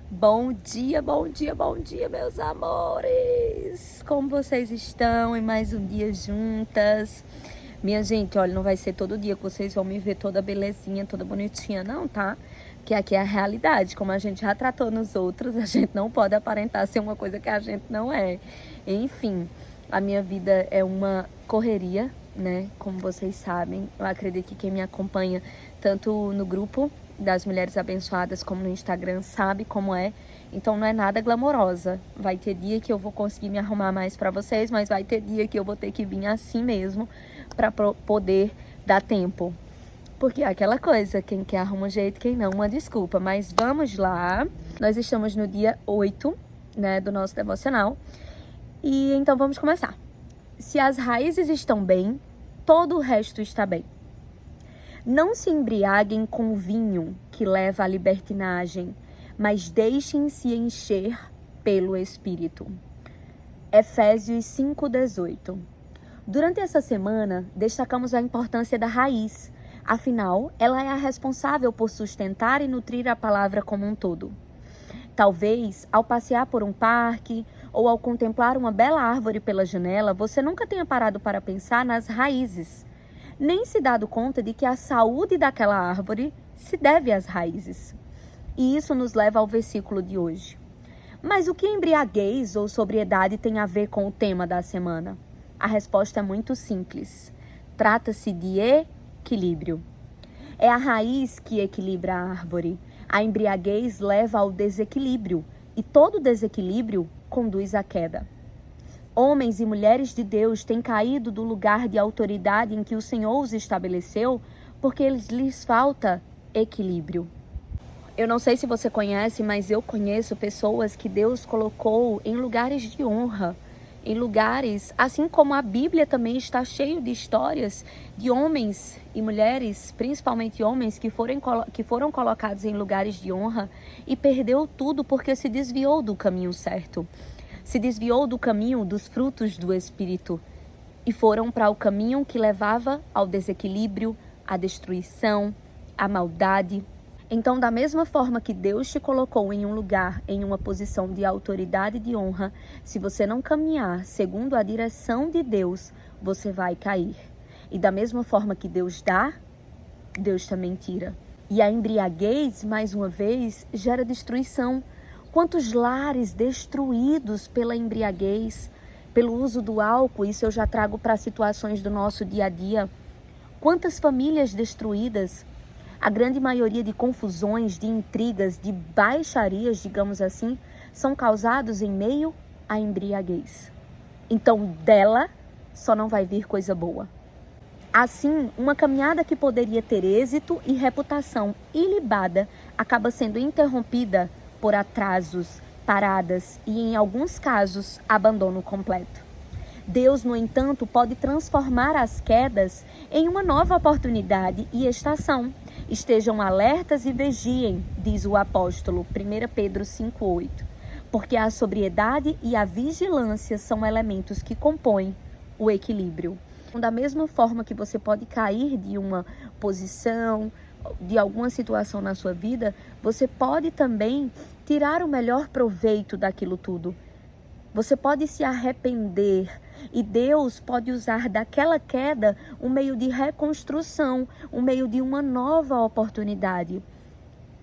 Bom dia, bom dia, bom dia, meus amores! Como vocês estão em mais um dia juntas? Minha gente, olha, não vai ser todo dia que vocês vão me ver toda belezinha, toda bonitinha, não, tá? Que aqui é a realidade, como a gente já tratou nos outros, a gente não pode aparentar ser uma coisa que a gente não é. Enfim, a minha vida é uma correria, né? Como vocês sabem, eu acredito que quem me acompanha tanto no grupo das Mulheres Abençoadas como no Instagram sabe como é. Então não é nada glamourosa. Vai ter dia que eu vou conseguir me arrumar mais pra vocês, mas vai ter dia que eu vou ter que vir assim mesmo pra poder dar tempo. Porque é aquela coisa, quem quer arruma um jeito, quem não, uma desculpa. Mas vamos lá. Nós estamos no dia 8, né, do nosso devocional. E então vamos começar. Se as raízes estão bem, todo o resto está bem. Não se embriaguem com vinho que leva à libertinagem, mas deixem-se encher pelo Espírito. Efésios 5:18. Durante essa semana, destacamos a importância da raiz. Afinal, ela é a responsável por sustentar e nutrir a palavra como um todo. Talvez, ao passear por um parque ou ao contemplar uma bela árvore pela janela, você nunca tenha parado para pensar nas raízes, nem se dado conta de que a saúde daquela árvore se deve às raízes. E isso nos leva ao versículo de hoje. Mas o que embriaguez ou sobriedade tem a ver com o tema da semana? A resposta é muito simples. Trata-se de equilíbrio. É a raiz que equilibra a árvore. A embriaguez leva ao desequilíbrio, e todo desequilíbrio conduz à queda. Homens e mulheres de Deus têm caído do lugar de autoridade em que o Senhor os estabeleceu porque lhes falta equilíbrio. Eu não sei se você conhece, mas eu conheço pessoas que Deus colocou em lugares de honra, em lugares, assim como a Bíblia também está cheio de histórias de homens e mulheres, principalmente homens, que foram colocados em lugares de honra e perdeu tudo porque se desviou do caminho certo. Se desviou do caminho dos frutos do Espírito e foram para o caminho que levava ao desequilíbrio, à destruição, à maldade. Então, da mesma forma que Deus te colocou em um lugar, em uma posição de autoridade e de honra, se você não caminhar segundo a direção de Deus, você vai cair. E da mesma forma que Deus dá, Deus também tira. E a embriaguez, mais uma vez, gera destruição. Quantos lares destruídos pela embriaguez, pelo uso do álcool, isso eu já trago para situações do nosso dia a dia. Quantas famílias destruídas, a grande maioria de confusões, de intrigas, de baixarias, digamos assim, são causados em meio à embriaguez. Então dela só não vai vir coisa boa. Assim, uma caminhada que poderia ter êxito e reputação ilibada acaba sendo interrompida por atrasos, paradas e, em alguns casos, abandono completo. Deus, no entanto, pode transformar as quedas em uma nova oportunidade e estação. Estejam alertas e vigiem, diz o apóstolo, 1 Pedro 5:8, porque a sobriedade e a vigilância são elementos que compõem o equilíbrio. Da mesma forma que você pode cair de uma posição, de alguma situação na sua vida, você pode também tirar o melhor proveito daquilo tudo. Você pode se arrepender e Deus pode usar daquela queda um meio de reconstrução, um meio de uma nova oportunidade.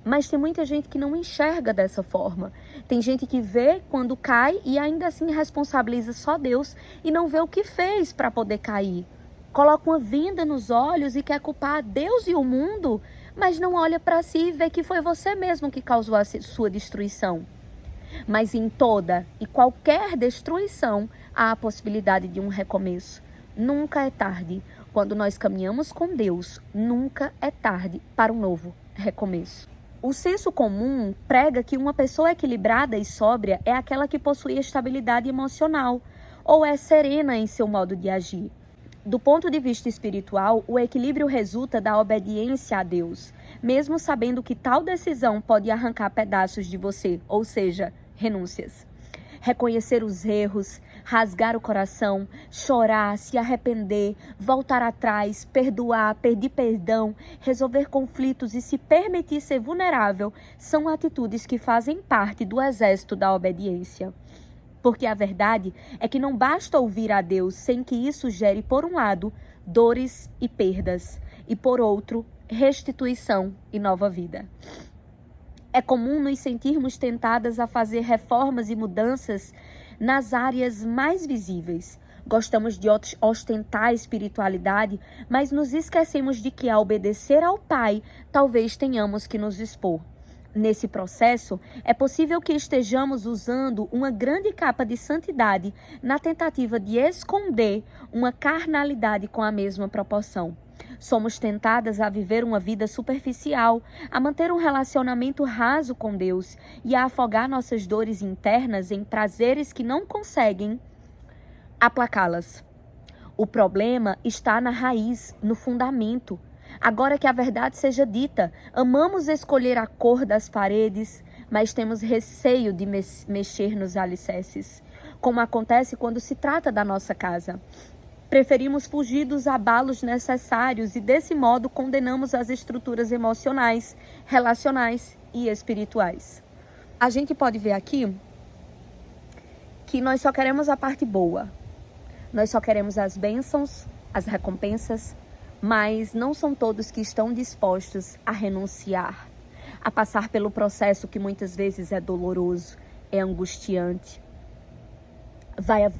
Mas tem muita gente que não enxerga dessa forma. Tem gente que vê quando cai e ainda assim responsabiliza só Deus e não vê o que fez para poder cair. Coloca uma venda nos olhos e quer culpar Deus e o mundo, mas não olha para si e vê que foi você mesmo que causou a sua destruição. Mas em toda e qualquer destruição há a possibilidade de um recomeço. Nunca é tarde. Quando nós caminhamos com Deus, nunca é tarde para um novo recomeço. O senso comum prega que uma pessoa equilibrada e sóbria é aquela que possui estabilidade emocional ou é serena em seu modo de agir. Do ponto de vista espiritual, o equilíbrio resulta da obediência a Deus, mesmo sabendo que tal decisão pode arrancar pedaços de você, ou seja, renúncias. Reconhecer os erros, rasgar o coração, chorar, se arrepender, voltar atrás, perdoar, pedir perdão, resolver conflitos e se permitir ser vulnerável são atitudes que fazem parte do exército da obediência. Porque a verdade é que não basta ouvir a Deus sem que isso gere, por um lado, dores e perdas, e por outro, restituição e nova vida. É comum nos sentirmos tentadas a fazer reformas e mudanças nas áreas mais visíveis. Gostamos de ostentar a espiritualidade, mas nos esquecemos de que, ao obedecer ao Pai, talvez tenhamos que nos expor. Nesse processo, é possível que estejamos usando uma grande capa de santidade na tentativa de esconder uma carnalidade com a mesma proporção. Somos tentadas a viver uma vida superficial, a manter um relacionamento raso com Deus e a afogar nossas dores internas em prazeres que não conseguem aplacá-las. O problema está na raiz, no fundamento. Agora que a verdade seja dita, amamos escolher a cor das paredes, mas temos receio de mexer nos alicerces, como acontece quando se trata da nossa casa. Preferimos fugir dos abalos necessários e, desse modo, condenamos as estruturas emocionais, relacionais e espirituais. A gente pode ver aqui que nós só queremos a parte boa. Nós só queremos as bênçãos, as recompensas, mas não são todos que estão dispostos a renunciar, a passar pelo processo que muitas vezes é doloroso, é angustiante.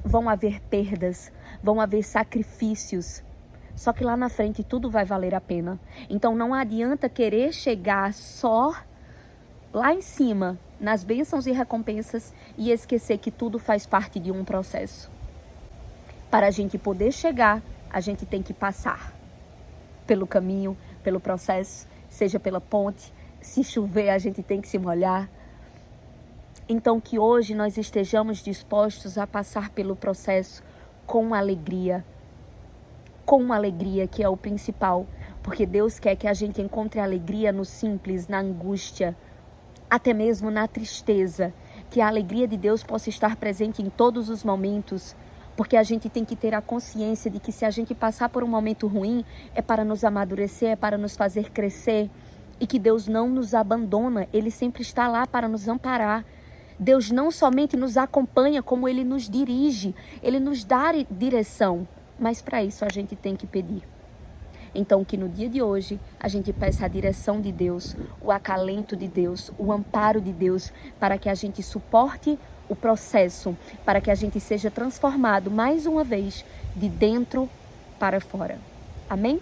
Vão haver perdas, vão haver sacrifícios, só que lá na frente tudo vai valer a pena. Então não adianta querer chegar só lá em cima, nas bênçãos e recompensas, e esquecer que tudo faz parte de um processo. Para a gente poder chegar, a gente tem que passar pelo caminho, pelo processo, seja pela ponte. Se chover, a gente tem que se molhar. Então que hoje nós estejamos dispostos a passar pelo processo com alegria, que é o principal, porque Deus quer que a gente encontre alegria no simples, na angústia, até mesmo na tristeza, que a alegria de Deus possa estar presente em todos os momentos, porque a gente tem que ter a consciência de que se a gente passar por um momento ruim, é para nos amadurecer, é para nos fazer crescer, e que Deus não nos abandona, Ele sempre está lá para nos amparar. Deus não somente nos acompanha, como Ele nos dirige, Ele nos dá direção, mas para isso a gente tem que pedir. Então que no dia de hoje a gente peça a direção de Deus, o acalento de Deus, o amparo de Deus, para que a gente suporte o processo, para que a gente seja transformado mais uma vez de dentro para fora. Amém?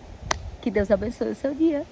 Que Deus abençoe o seu dia.